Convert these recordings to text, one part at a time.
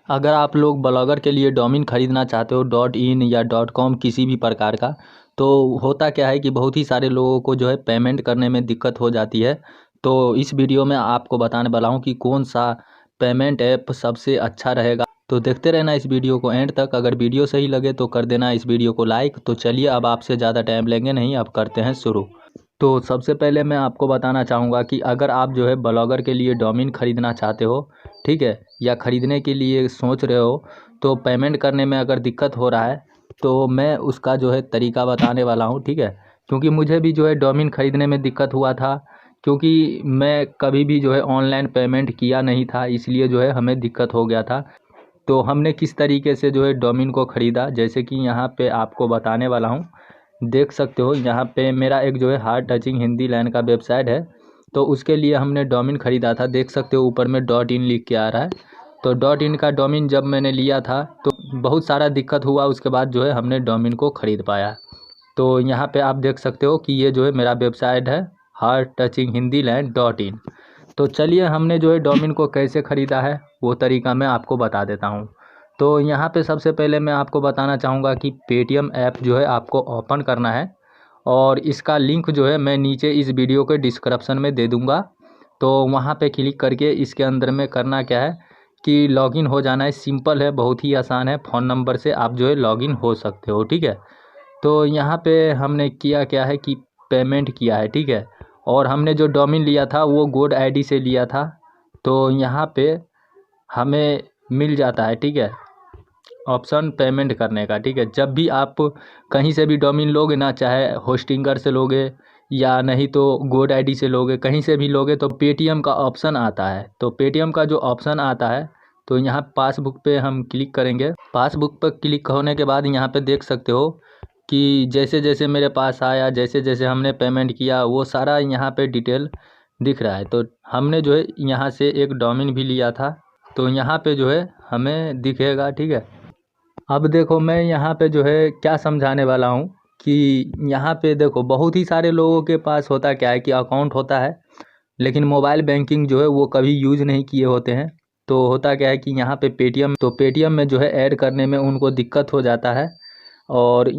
अगर आप लोग ब्लॉगर के लिए डोमेन ख़रीदना चाहते हो डॉट इन या डॉट कॉम किसी भी प्रकार का, तो होता क्या है कि बहुत ही सारे लोगों को जो है पेमेंट करने में दिक्कत हो जाती है। तो इस वीडियो में आपको बताने वाला हूँ कि कौन सा पेमेंट ऐप सबसे अच्छा रहेगा। तो देखते रहना इस वीडियो को एंड तक। अगर वीडियो सही लगे तो कर देना इस वीडियो को लाइक। तो चलिए अब आपसे ज़्यादा टाइम लेंगे नहीं, अब करते हैं शुरू। तो सबसे पहले मैं आपको बताना चाहूँगा कि अगर आप जो है ब्लॉगर के लिए डोमेन ख़रीदना चाहते हो, ठीक है, या ख़रीदने के लिए सोच रहे हो, तो पेमेंट करने में अगर दिक्कत हो रहा है तो मैं उसका जो है तरीका बताने वाला हूँ, ठीक है। क्योंकि मुझे भी जो है डोमेन ख़रीदने में दिक्कत हुआ था, क्योंकि मैं कभी भी जो है ऑनलाइन पेमेंट किया नहीं था, इसलिए जो है हमें दिक्कत हो गया था। तो हमने किस तरीके से जो है डोमेन को ख़रीदा, जैसे कि यहाँ पे आपको बताने वाला हूँ। देख सकते हो यहाँ पे मेरा एक जो है हार्ट टचिंग हिंदी लैंड का वेबसाइट है, तो उसके लिए हमने डोमेन ख़रीदा था। देख सकते हो ऊपर में डॉट इन लिख के आ रहा है। तो डॉट इन का डोमेन जब मैंने लिया था तो बहुत सारा दिक्कत हुआ, उसके बाद जो है हमने डोमेन को ख़रीद पाया। तो यहाँ पे आप देख सकते हो कि ये जो है मेरा वेबसाइट है heart touching Hindi land dot in. तो चलिए हमने जो है डोमेन को कैसे ख़रीदा है वो तरीका मैं आपको बता देता हूँ। तो यहाँ पे सबसे पहले मैं आपको बताना चाहूँगा कि पेटीएम ऐप जो है आपको ओपन करना है, और इसका लिंक जो है मैं नीचे इस वीडियो के डिस्क्रिप्शन में दे दूँगा। तो वहाँ पे क्लिक करके इसके अंदर में करना क्या है कि लॉगिन हो जाना है। सिंपल है, बहुत ही आसान है। फ़ोन नंबर से आप जो है लॉगिन हो सकते हो, ठीक है। तो यहाँ पे हमने किया क्या है कि पेमेंट किया है, ठीक है। और हमने जो डोमेन लिया था वो गोड आईडी से लिया था। तो यहाँ पे हमें मिल जाता है, ठीक है, ऑप्शन पेमेंट करने का, ठीक है। जब भी आप कहीं से भी डोमेन लोगे ना, चाहे होस्टिंगर से लोगे या नहीं तो गोड आईडी से लोगे, कहीं से भी लोगे तो पेटीएम का ऑप्शन आता है। तो पेटीएम का जो ऑप्शन आता है, तो यहाँ पासबुक पे हम क्लिक करेंगे। पासबुक पर क्लिक होने के बाद यहाँ पे देख सकते हो कि जैसे जैसे मेरे पास आया, जैसे जैसे हमने पेमेंट किया, वो सारा यहाँ पे डिटेल दिख रहा है। तो हमने जो है यहाँ से एक डोमेन भी लिया था, तो यहाँ पे जो है हमें दिखेगा, ठीक है। अब देखो मैं यहाँ पे जो है क्या समझाने वाला हूँ कि यहाँ पे देखो बहुत ही सारे लोगों के पास होता क्या है कि अकाउंट होता है, लेकिन मोबाइल बैंकिंग जो है वो कभी यूज़ नहीं किए होते हैं। तो होता क्या है कि यहाँ पे पेटीएम, तो पेटीएम में जो है ऐड करने में उनको दिक्कत हो जाता है, और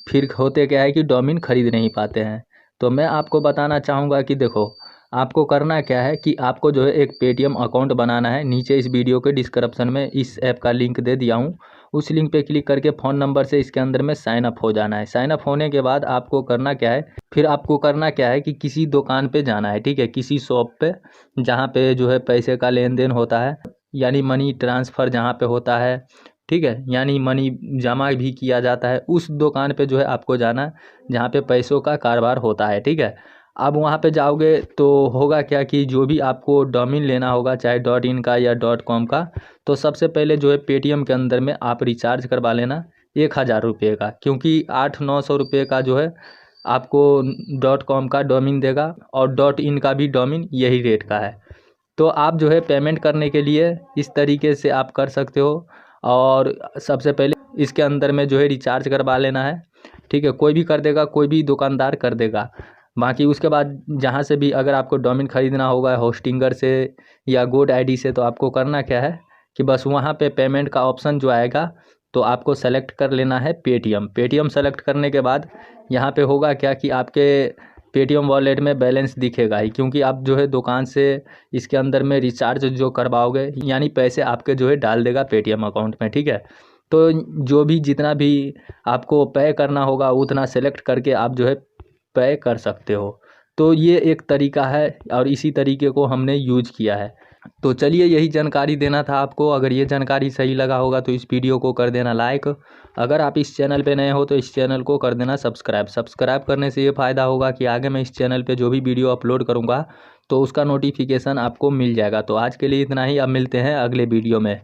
फिर होते क्या है कि डोमेन ख़रीद नहीं पाते हैं। तो मैं आपको बताना चाहूँगा कि देखो आपको करना क्या है कि आपको जो है एक पेटीएम अकाउंट बनाना है। नीचे इस वीडियो के डिस्क्रिप्शन में इस ऐप का लिंक दे दिया हूँ, उस लिंक पे क्लिक करके फ़ोन नंबर से इसके अंदर में साइन अप हो जाना है। साइन अप होने के बाद आपको करना क्या है, फिर आपको करना क्या है कि किसी दुकान पे जाना है, ठीक है, किसी शॉप पे जहाँ पे जो है पैसे का लेन देन होता है, यानी मनी ट्रांसफ़र जहाँ पे होता है, ठीक है, यानी मनी जमा भी किया जाता है, उस दुकान पे जो है आपको जाना है जहाँ पे पैसों का कारोबार होता है, ठीक है। अब वहाँ पे जाओगे तो होगा क्या कि जो भी आपको डोमेन लेना होगा, चाहे डॉट इन का या डॉट कॉम का, तो सबसे पहले जो है पेटीएम के अंदर में आप रिचार्ज करवा लेना 1000 रुपये का, क्योंकि 800-900 रुपये का जो है आपको डॉट कॉम का डोमेन देगा, और डॉट इन का भी डोमेन यही रेट का है। तो आप जो है पेमेंट करने के लिए इस तरीके से आप कर सकते हो। और सबसे पहले इसके अंदर में जो है रिचार्ज करवा लेना है, ठीक है। कोई भी कर देगा, कोई भी दुकानदार कर देगा। बाकी उसके बाद जहाँ से भी अगर आपको डोमेन ख़रीदना होगा होस्टिंगर से या गोड आईडी से, तो आपको करना क्या है कि बस वहाँ पे पेमेंट का ऑप्शन जो आएगा तो आपको सेलेक्ट कर लेना है पेटीएम। पेटीएम सेलेक्ट करने के बाद यहाँ पे होगा क्या कि आपके पेटीएम वॉलेट में बैलेंस दिखेगा ही, क्योंकि आप जो है दुकान से इसके अंदर में रिचार्ज जो करवाओगे, यानी पैसे आपके जो है डाल देगा पेटीएम अकाउंट में, ठीक है। तो जो भी जितना भी आपको पे करना होगा उतना सेलेक्ट करके आप जो है पे कर सकते हो। तो ये एक तरीका है, और इसी तरीके को हमने यूज किया है। तो चलिए यही जानकारी देना था आपको। अगर ये जानकारी सही लगा होगा तो इस वीडियो को कर देना लाइक। अगर आप इस चैनल पे नए हो तो इस चैनल को कर देना सब्सक्राइब। सब्सक्राइब करने से ये फ़ायदा होगा कि आगे मैं इस चैनल पे जो भी वीडियो अपलोड करूँगा तो उसका नोटिफिकेशन आपको मिल जाएगा। तो आज के लिए इतना ही, अब मिलते हैं अगले वीडियो में।